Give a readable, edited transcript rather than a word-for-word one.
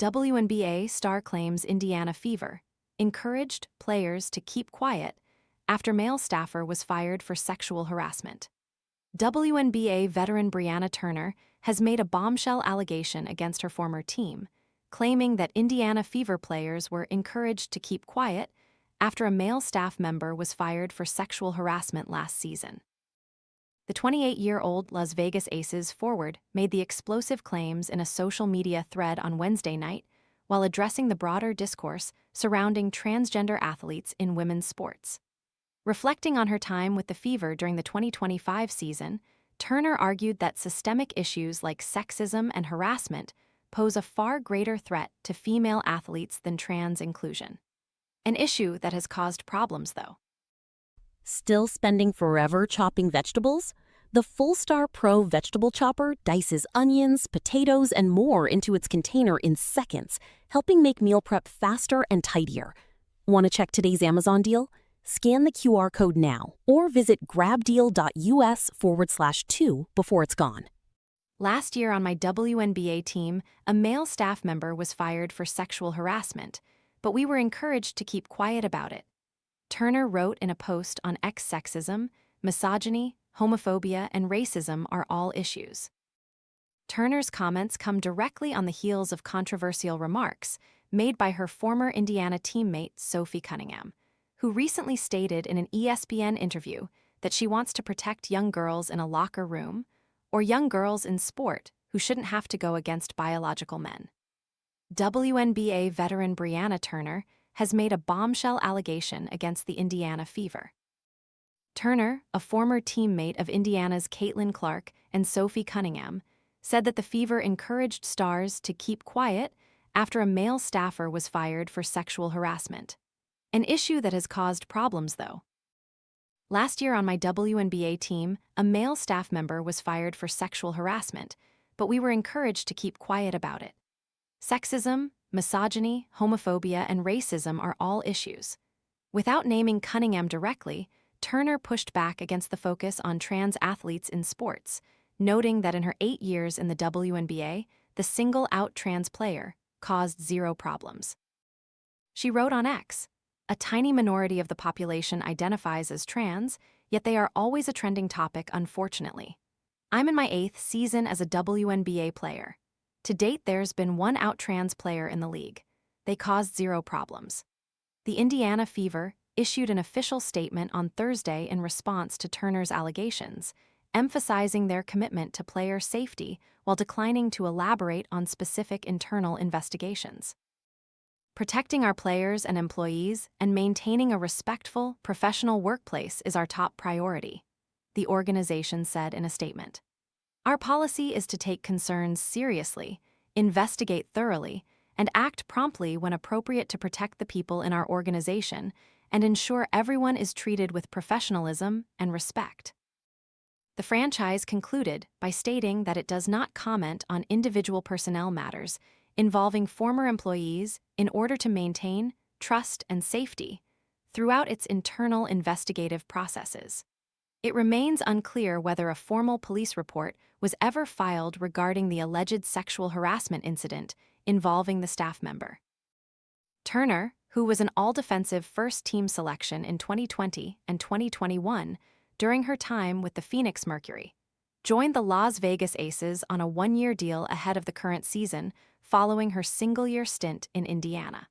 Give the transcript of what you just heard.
WNBA star claims Indiana fever, encouraged players to keep quiet after male staffer was fired for sexual harassment. WNBA veteran Brianna Turner has made a bombshell allegation against her former team, claiming that Indiana Fever players were encouraged to keep quiet after a male staff member was fired for sexual harassment last season. The 28-year-old Las Vegas Aces forward made the explosive claims in a social media thread on Wednesday night while addressing the broader discourse surrounding transgender athletes in women's sports. Reflecting on her time with the Fever during the 2025 season, Turner argued that systemic issues like sexism and harassment pose a far greater threat to female athletes than trans inclusion. An issue that has caused problems, though. Still spending forever chopping vegetables? The Full-Star Pro vegetable chopper dices onions, potatoes, and more into its container in seconds, helping make meal prep faster and tidier. Want to check today's Amazon deal? Scan the QR code now or visit grabdeal.us/2 before it's gone. Last year on my WNBA team, a male staff member was fired for sexual harassment, but we were encouraged to keep quiet about it. Turner wrote in a post on X. Sexism, misogyny, homophobia, and racism are all issues. Turner's comments come directly on the heels of controversial remarks made by her former Indiana teammate Sophie Cunningham, who recently stated in an ESPN interview that she wants to protect young girls in a locker room or young girls in sport who shouldn't have to go against biological men. WNBA veteran Brianna Turner has made a bombshell allegation against the Indiana Fever. Turner, a former teammate of Indiana's Caitlin Clark and Sophie Cunningham, said that the Fever encouraged stars to keep quiet after a male staffer was fired for sexual harassment. An issue that has caused problems, though. Last year on my WNBA team, a male staff member was fired for sexual harassment, but we were encouraged to keep quiet about it. Sexism, misogyny, homophobia, and racism are all issues. Without naming Cunningham directly, Turner pushed back against the focus on trans athletes in sports, noting that in her 8 years in the WNBA, the single-out trans player caused zero problems. She wrote on X, "A tiny minority of the population identifies as trans, yet they are always a trending topic, unfortunately. I'm in my 8th season as a WNBA player. To date, there's been one out trans player in the league. They caused zero problems." The Indiana Fever issued an official statement on Thursday in response to Turner's allegations, emphasizing their commitment to player safety while declining to elaborate on specific internal investigations. "Protecting our players and employees and maintaining a respectful, professional workplace is our top priority," the organization said in a statement. "Our policy is to take concerns seriously, investigate thoroughly, and act promptly when appropriate to protect the people in our organization and ensure everyone is treated with professionalism and respect." The franchise concluded by stating that it does not comment on individual personnel matters involving former employees in order to maintain trust and safety throughout its internal investigative processes. It remains unclear whether a formal police report was ever filed regarding the alleged sexual harassment incident involving the staff member. Turner, who was an all-defensive first-team selection in 2020 and 2021 during her time with the Phoenix Mercury, joined the Las Vegas Aces on a one-year deal ahead of the current season following her single-year stint in Indiana.